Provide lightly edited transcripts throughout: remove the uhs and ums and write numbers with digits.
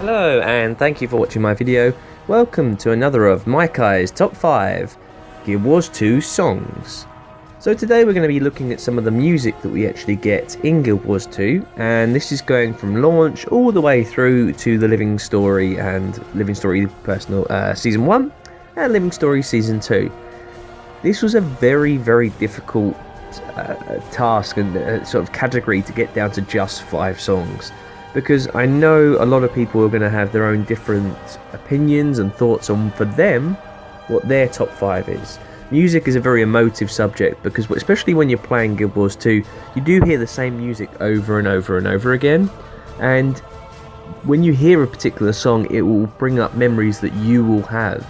Hello and thank you for watching my video. Welcome to another of Mikei's Top 5 Guild Wars 2 songs. So today we're going to be looking at some of the music that we actually get in Guild Wars 2, and this is going from launch all the way through to the Living Story and Living Story Personal Season 1 and Living Story Season 2. This was a very difficult task and sort of category to get down to just 5 songs, because I know a lot of people are going to have their own different opinions and thoughts on, for them, what their top 5 is. Music is a very emotive subject, because especially when you're playing Guild Wars 2, you do hear the same music over and over and over again, and when you hear a particular song, it will bring up memories that you will have.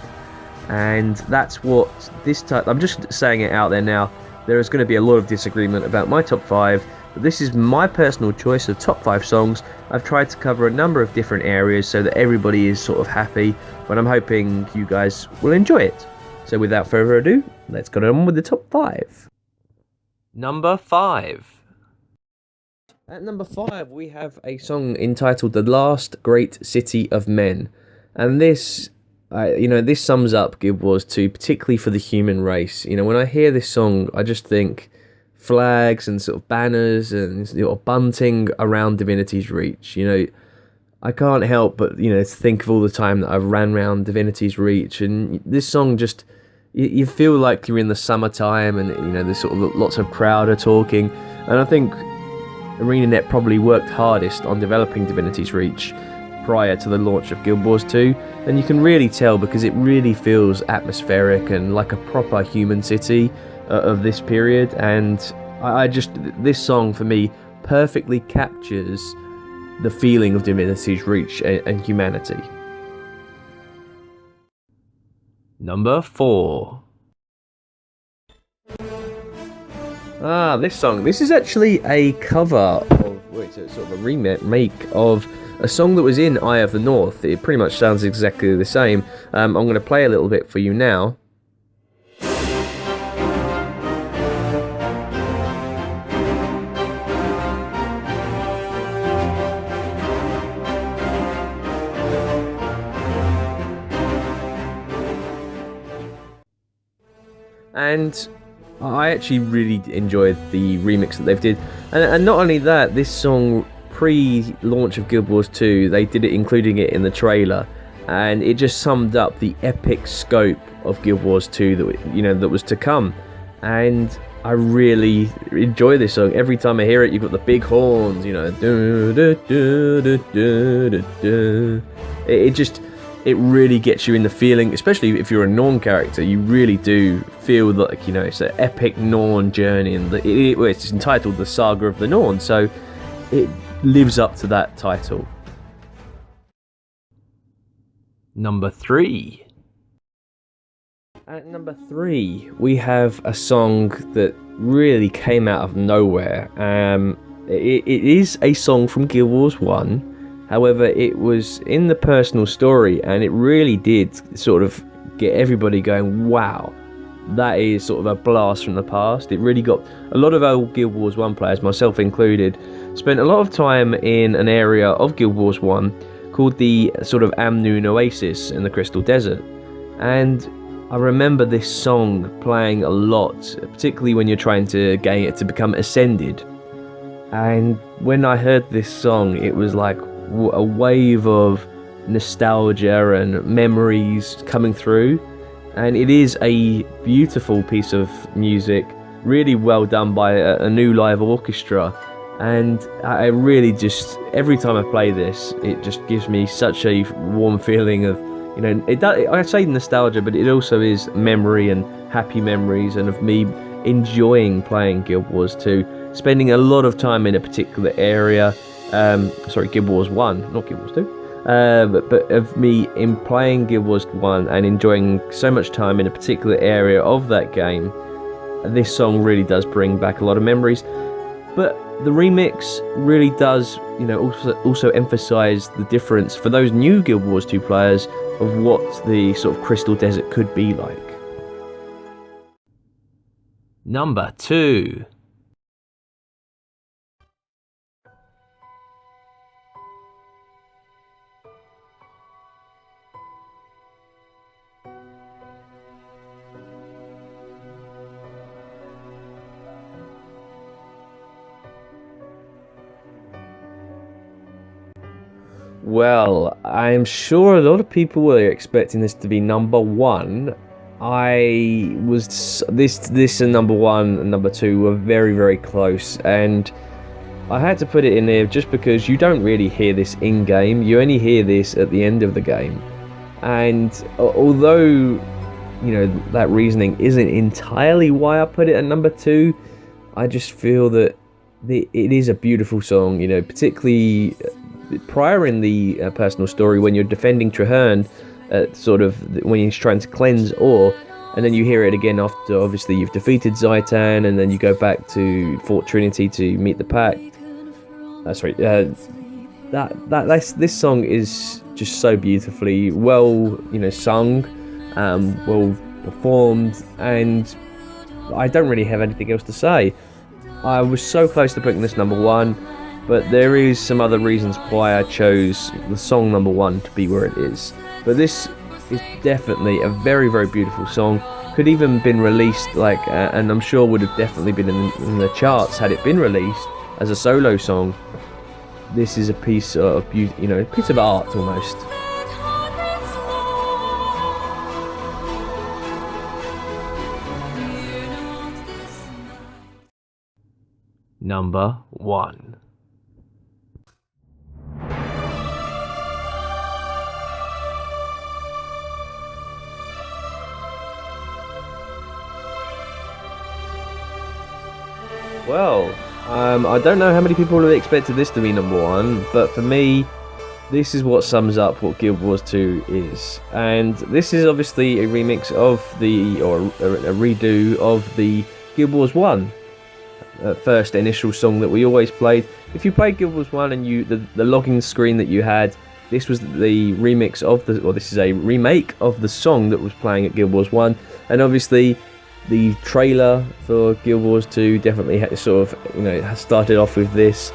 And that's what this type, I'm just saying it out there now, there is going to be a lot of disagreement about my top 5, but this is my personal choice of top 5 songs. I've tried to cover a number of different areas so that everybody is sort of happy, but I'm hoping you guys will enjoy it. So without further ado, let's get on with the top 5. Number 5. At number 5 we have a song entitled The Last Great City of Men, and this this sums up Guild Wars 2, particularly for the human race. When I hear this song, I just think flags and sort of banners and bunting around Divinity's Reach. I can't help but to think of all the time that I've ran around Divinity's Reach, and this song just, you feel like you're in the summertime, and there's sort of lots of crowd are talking, and I think ArenaNet probably worked hardest on developing Divinity's Reach prior to the launch of Guild Wars 2, and you can really tell because it really feels atmospheric and like a proper human city of this period. And this song for me perfectly captures the feeling of Divinity's Reach and humanity. Number 4. This song. This is actually a cover of, it's sort of a remake of a song that was in Eye of the North. It pretty much sounds exactly the same. I'm going to play a little bit for you now. And I actually really enjoyed the remix that they've did, and not only that, this song pre-launch of Guild Wars 2, they did it including it in the trailer, and it just summed up the epic scope of Guild Wars 2 that was to come. And I really enjoy this song. Every time I hear it, you've got the big horns, it really gets you in the feeling, especially if you're a Norn character. You really do feel like, it's an epic Norn journey, and it's entitled The Saga of the Norn, so it lives up to that title. Number 3. At number 3, we have a song that really came out of nowhere. It is a song from Guild Wars 1. However, it was in the personal story, and it really did sort of get everybody going, wow, that is sort of a blast from the past. It really got a lot of old Guild Wars 1 players, myself included, spent a lot of time in an area of Guild Wars 1 called the sort of Amnoon Oasis in the Crystal Desert. And I remember this song playing a lot, particularly when you're trying to gain it to become Ascended. And when I heard this song, it was like a wave of nostalgia and memories coming through, and it is a beautiful piece of music, really well done by a new live orchestra. And I really just, every time I play this, it just gives me such a warm feeling of, I say nostalgia, but it also is memory and happy memories, and of me enjoying playing Guild Wars 2, spending a lot of time in a particular area. Guild Wars 1, not Guild Wars 2, but of me in playing Guild Wars 1 and enjoying so much time in a particular area of that game. This song really does bring back a lot of memories, but the remix really does, also emphasize the difference for those new Guild Wars 2 players of what the sort of Crystal Desert could be like. Number 2. Well, I'm sure a lot of people were expecting this to be number one. I was this and number one and number two were very, very close, and I had to put it in there just because you don't really hear this in game. You only hear this at the end of the game, and although that reasoning isn't entirely why I put it at number two, I just feel that it is a beautiful song. Particularly prior in the personal story when you're defending Traherne, sort of when he's trying to cleanse ore, and then you hear it again after obviously you've defeated Zaitan, and then you go back to Fort Trinity to meet the pack. That's right. This song is just so beautifully well, sung, well performed, and I don't really have anything else to say. I was so close to putting this number one, but there is some other reasons why I chose the song number one to be where it is. But this is definitely a very, very beautiful song. Could even been released and I'm sure would have definitely been in the charts had it been released as a solo song. This is a piece of beauty, a piece of art almost. Number one. Well, I don't know how many people have expected this to be number one, but for me, this is what sums up what Guild Wars 2 is. And this is obviously a remix of a redo of the Guild Wars 1 first initial song that we always played. If you played Guild Wars 1 and the login screen that you had, this was the remix of this is a remake of the song that was playing at Guild Wars 1, and obviously the trailer for Guild Wars 2 definitely has started off with this,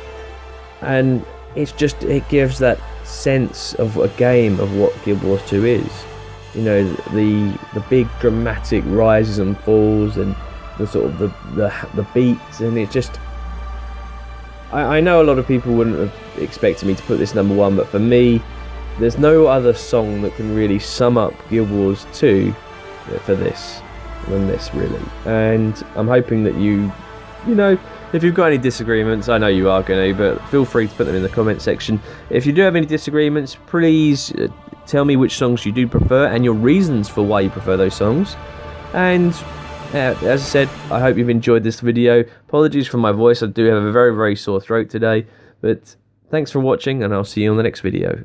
and it gives that sense of a game of what Guild Wars 2 is. The big dramatic rises and falls, and the sort of the beats, and it just I know a lot of people wouldn't have expected me to put this number one, but for me, there's no other song that can really sum up Guild Wars 2 for this than this, really. And I'm hoping that if you've got any disagreements, I know you are going to, but feel free to put them in the comment section. If you do have any disagreements, please tell me which songs you do prefer and your reasons for why you prefer those songs. And as I said, I hope you've enjoyed this video. Apologies for my voice, I do have a very, very sore throat today, but thanks for watching, and I'll see you on the next video.